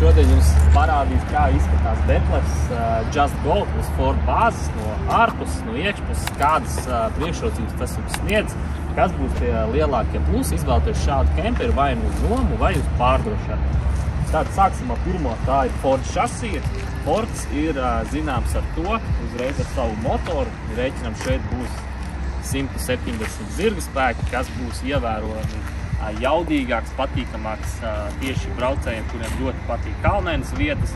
šodien jums parādīs, kā izskatās Betlers Just Go uz Ford bāzes no ārpuses, no iekšpuses, kādas priekšrocības tas jums sniedz, kas būs tie lielākie plusi izvēlēties šādu kemperi vai nu uz nomu vai uz pārdošanu. Tad sāksim ar pirmo, tā ir Ford šasija. Fords ir zināms ar to, uzreiz ar savu motoru, rēķinam šeit būs 170 zirga spēki, kas būs ievērojami jaudīgāks, patīkamāks tieši braucējiem, kuriem ļoti patīk kalnainas vietas.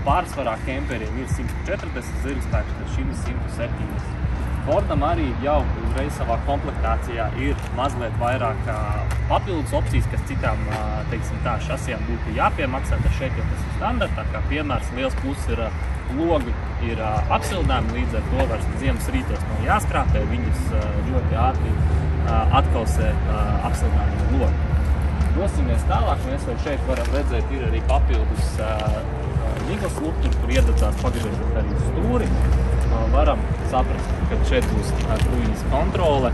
Pārsvarā kemperiem ir 140 zirga spēks, tad šim ir 170. Fordam arī jau uzreiz savā komplektācijā ir mazliet vairāk papildus opcijas, kas citām, teiksim tā, šasijām būtu jāpiemaksā, tad šeit jau tas ir standartā, kā piemērs liels pluss ir logi ir apsildāmi, līdz ar to vairs ziemas rītos nav jāstrāpē, viņas ļoti ātri atkausē apsildāmi logi. Dosimies tālāk, mēs vēl šeit varam redzēt, ir arī papildus miglas luktuņi, kur iededzās pagriežot arī stūri. Varam saprast, ka šeit būs kruīza kontrole,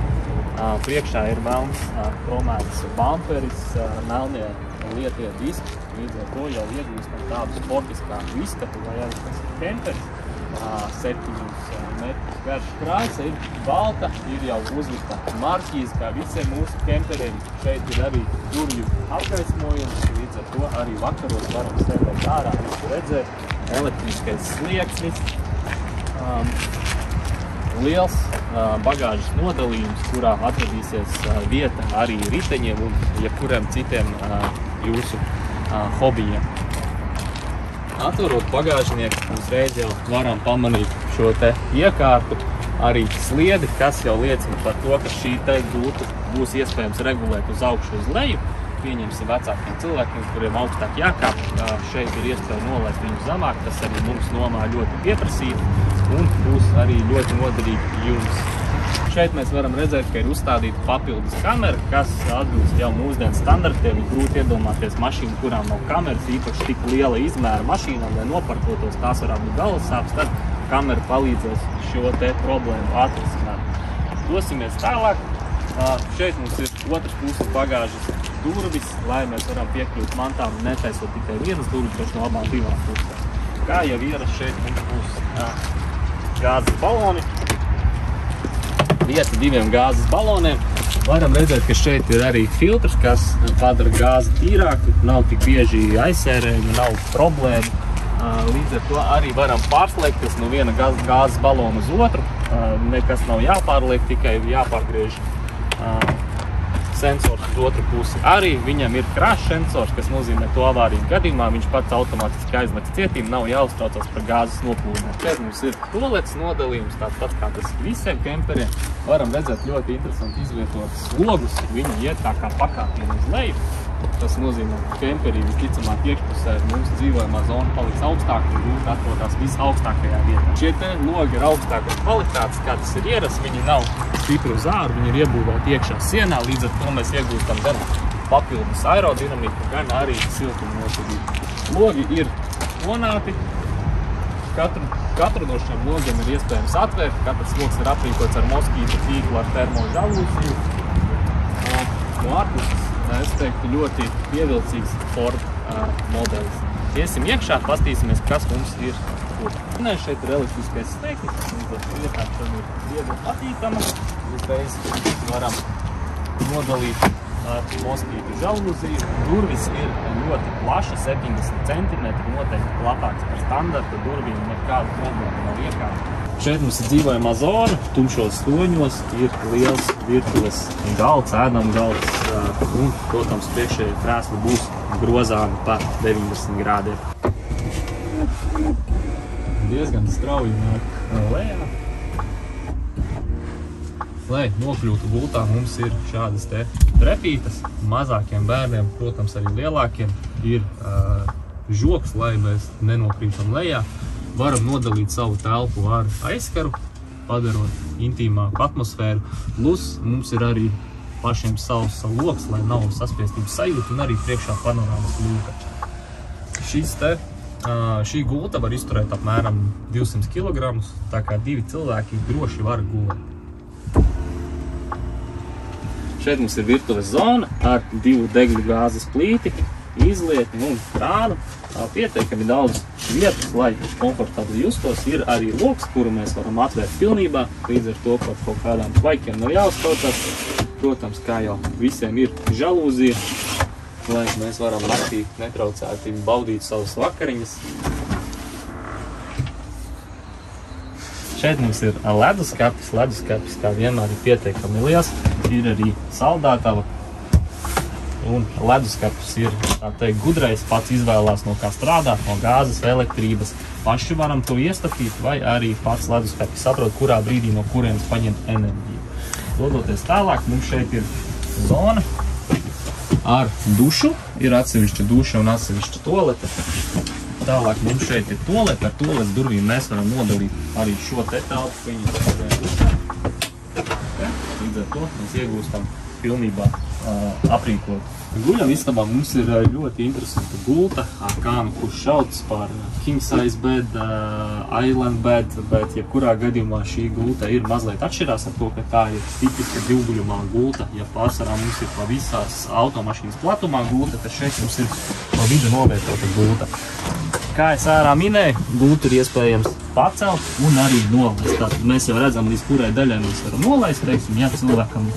priekšā ir melns kromētas bamperis, melnie lietie diski, līdz ar to jau iegūstam tādu sportiskāku izskatu, vai arī tas ir kemperis, 7 metrus garš krāsa, ir balta, ir jau uzlikta marķīze, kā visiem mūsu kemperiem. Šeit ir arī durvju apgaismojums, līdz ar to arī vakaros varam sēdēt ārā, visu redzēt, elektriskais slieksnis, liels bagāžas nodalījums, kurā atradīsies vieta arī riteņiem un jebkuriem citiem jūsu hobijiem. Atverot bagāžnieku, uzreiz jau varam pamanīt šo te iekārtu, arī sliedi, kas jau liecina par to, ka šī te gulta būs iespējams regulēt uz augšu uz leju. Pieņemsim vecākiem cilvēkiem, kuriem augstāk jākāp, šeit ir iespēja nolaist viņu zemāk, tas arī mums nomā ļoti pieprasīti un būs arī ļoti noderīgi jums. Šeit mēs varam redzēt, ka ir uzstādīta papildus kamera, kas atbilst jau mūsdienu standartiem. Ir grūti iedomāties mašīnu, kurām nav kameras, īpaši tik liela izmēra mašīnām, lai noparkotos, tās varētu būt galvassāpes, tad kamera palīdzēs šo te problēmu atrisināt. Dosimies tālāk. Šeit mums ir otras puses bagāžas durvis, lai mēs varam piekļūt mantām, netaisot tikai vienas durvis, bet no abām divām pusēm. Kā jau ierasts, šeit mums būs gāzes baloni. Vieta 2 gāzes baloniem. Varam redzēt, ka šeit ir arī filtrs, kas padara gāzi tīrāku, nav tik bieži aizsērējumi, nav problēma. Līdz ar to arī varam pārslēgties no viena gāzes balona uz otru. Nekas nav jāpārliek, tikai jāpārgriež sensors uz otru pusi. Arī viņam ir krāšs sensors, kas nozīmē to avāriju gadījumā. Viņš pats automātiski aizmet cietību, nav jāuztraucās par gāzes noplūdni. Šeit mums ir toaletes nodalījums, tāds pats kā tas visiem kemperiem. Varam redzēt ļoti interesanti izvietotas logus. Viņi iet tā kā pakāpieni uz leju. Tas nozīmē, ka kemperī visticamāk iekšpusē mums dzīvojamā zona paliks augstāka un gulta atrodas visaugstākajā vietā. Šie te logi ir augstākas kvalitātes, kā tas ir ierasts. Viņi nav stipri uz āru, viņi ir iebūvēti iekšā sienā, līdz ar to mēs iegūstam gan papildus aerodinamiku, gan arī siltumu noturību. Logi ir tonāti. Katru no šiem logiem ir iespējams atvērt. Katrs logs ir aprīkots ar moskītu tīklu ar termožalūziju. No ārpuses es teiktu ļoti pievilcīgs Ford modelis. Iesim iekšā, pastīsimies, kas mums ir kur. Šeit ir elektriskais steknis, un iekārta ir viegli patīkama. Uzreiz varam nodalīt ar moskītu žalūziju. Durvis ir ļoti plaša, 70 cm, noteikti platāks par standarta durvīm, nekāda problēma nav iekārta. Šeit mums ir dzīvojamā zona, tumšos stoņos ir liels virtuves galds, ēdam galds, un, protams, priekšējie krēsli būs grozāmi pa 90 grādiem. Diezgan strauji nāk lejā. Lai nokļūtu gultā, mums ir šādas te trepītes. Mazākiem bērniem, protams, arī lielākiem, ir žoks, lai mēs nenokrītam lejā. Varam nodalīt savu telpu ar aizskaru, padarot intīmāku atmosfēru. Plus mums ir arī pašiem savs loks, lai nav saspiestības sajūta, un arī priekšā panorāmas ļūka. Šī gulta var izturēt apmēram 200 kg, tā kā 2 cilvēki droši var gulēt. Šeit mums ir virtuves zona ar 2 degļu gāzes plīti, izlieti un krānu. pietiekami daudz vietas, lai komfortabli justos. Ir arī loks, kuru mēs varam atvērt pilnībā, līdz ar to par kaut kādām tvaikiem nav jāuztraucās. Protams, kā jau visiem ir žalūzija, lai mēs varam naktī netraucēti baudīt savas vakariņas. Šeit mums ir leduskapis, kā vienmēr ir pietiekami liels, ir arī saldētava. Un leduskapis ir, tā teikt, gudrais, pats izvēlās no kā strādāt, no gāzes vai elektrības. Paši varam to iestatīt, vai arī pats leduskapis saprot, kurā brīdī no kurienes paņemt enerģiju. Dodoties tālāk, mums šeit ir zona ar dušu, ir atsevišķa duša un atsevišķa toalete. Tālāk mums šeit ir toalete, ar toaletes durvīm mēs varam nodalīt arī šo te telpu, līdz ar to mēs iegūstam pilnībā aprīkot. Guļamistabā mums ir ļoti interesanta gulta, kānu, kurš šauc par king size bed, island bed, bet jebkurā gadījumā šī gulta ir mazliet atšķirās ar to, ka tā ir tipiska divguļumā gulta. Ja pārsvarā mums ir pa visās automašīnas platumā gulta, tad šeit mums ir pa vidu novietota gulta. Kā es ārā minēju, gultu ir iespējams pacelt un arī nolaist. Tātad mēs jau redzam, līdz kurai daļai mēs varam nolaist. Teiksim, ja cilvēkam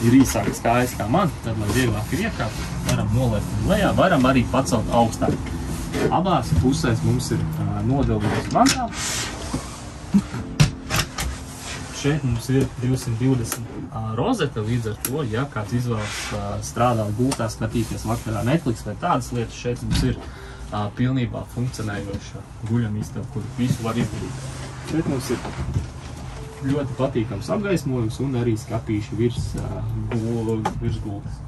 ir īsākas kājas kā man, tad, lai vieglāk ir iekāpt, varam nolaist lejā, varam arī pacelt augstāk. Abās pusēs mums ir nodalītas mantām. Šeit mums ir 220 rozete, līdz ar to, ja kāds izvēlas strādāt gultā, skatīties vakarā Netflix vai tādas lietas, šeit mums ir pilnībā funkcionējoša guļamistaba, kur visu var izdarīt. Šeit mums ir ļoti patīkams apgaismojums un arī skapīši virs gultas.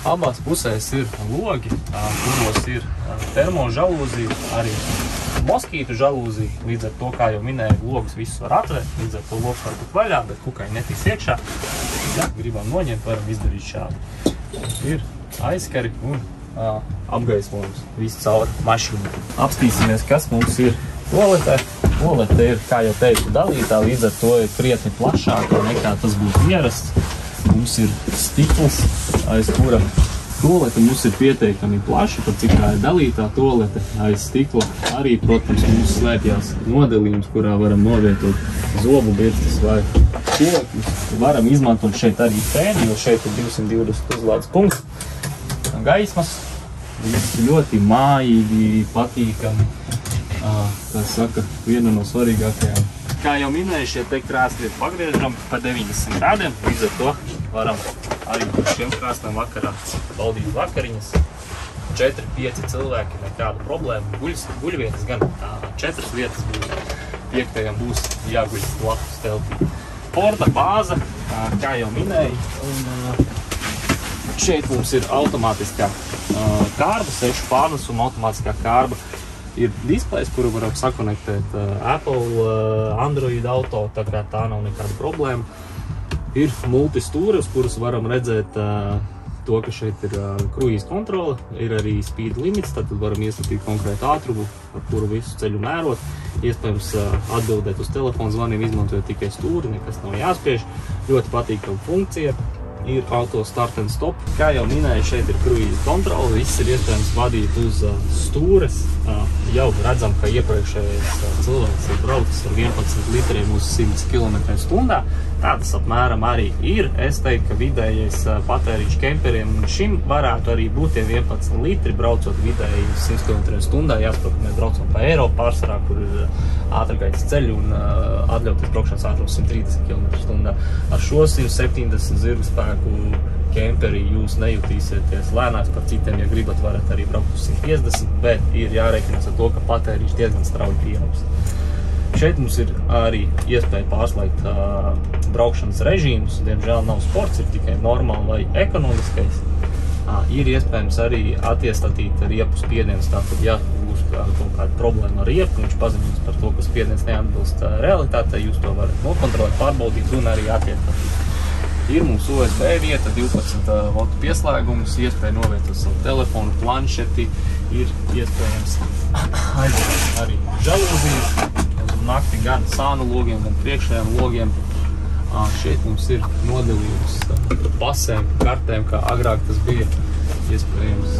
Abās pusēs ir logi, kuros ir termo žalūzija, arī moskītu žalūzija. Līdz ar to, kā jau minēju, logus visus var atvērt, līdz ar to logs var būt vaļā, bet kukaini netiks iekšā. Ja gribam noņemt, varam izdarīt šādi. Ir aizskari un apgaismojums visu caur mašīnu. Apstīsimies, kas mums ir toaletē. Toalete ir, kā jau teicu, dalītā, līdz ar to ir krietni plašāka nekā tas būtu ierasts. Mums ir stikls, aiz kura toalete mums ir pieteikami plaša, pat cik tā ir dalītā toalete aiz stikla. Arī, protams, mums slēpjās nodalījums, kurā varam novietot zobu birstas vai kokļus. Varam izmantot šeit arī fēni, jo šeit ir 220 uzlādes punkts. Gaismas, visi ļoti mājīgi, patīkami, kā saka, viena no svarīgākajām. Kā jau minēju, šie te krēsli ir pagriežami pa 90 grādiem, līdz ar to varam arī par šiem krēsliem vakarā baudīt vakariņas. 4-5 cilvēki, nekāda problēma. Guļvietas gan 4 vietas būs, 5. būs jāguļ blakus telpī. Forda bāze, kā jau minēju, un šeit mums ir automātiskā kārba, 6 pārnesuma automātiskā kārba. Ir displejs, kuru varam sakonektēt Apple, Android auto, tā kā tā nav nekāda problēma. Ir multistūri, uz kurus varam redzēt to, ka šeit ir kruīza kontrole, ir arī speed limits, tad varam iestatīt konkrētu ātrumu, ar kuru visu ceļu mērot. Iespējams atbildēt uz telefonu zvaniem, izmantojot tikai stūri, nekas nav jāspiež. Ļoti patīkama funkcija. Ir auto start and stop. Kā jau minēju, šeit ir kruīza kontrole, viss ir iespējams vadīt uz stūres. Jau redzam, ka iepriekšējais cilvēks ir braucis ar 11 litriem uz 100 km/h. Tādas apmēram arī ir. Es teiktu, ka vidējais patēriņš kemperiem šim varētu arī būt tie 11 litri, braucot vidēji 100 km/h. Jāsaprot, ka mēs braucam pa Eiropu pārsvarā, kur ir ātrgaitas ceļi un atļauties braukšanas ātrums 130 km/h. Ar šo 170 zirgu spēku kemperi jūs nejutīsieties lēnāks par citiem, ja gribat, varat arī braukt uz 150, bet ir jārēķinās ar to, ka patēriņš diezgan strauji pieaugs. Šeit mums ir arī iespēja pārslēgt braukšanas režīmus. Diemžēl nav sports, ir tikai normāli vai ekonomiskais. Ir iespējams arī attiestatīt riepu spiediens, tātad, ja būs kaut kāda problēma ar riepu, viņš paziņos par to, ka spiediens neatbilst realitātei, jūs to varat nokontrolēt, pārbaudīt un arī attiestatīt. Ir mums USB vieta, 12 voltu pieslēgums, iespēja novietot savu telefonu, planšeti, ir iespējams arī žalūzijas, nakti gan sānu logiem, gan priekšējiem logiem. Šeit mums ir nodalījums pasēm, kartēm, kā agrāk tas bija iespējams.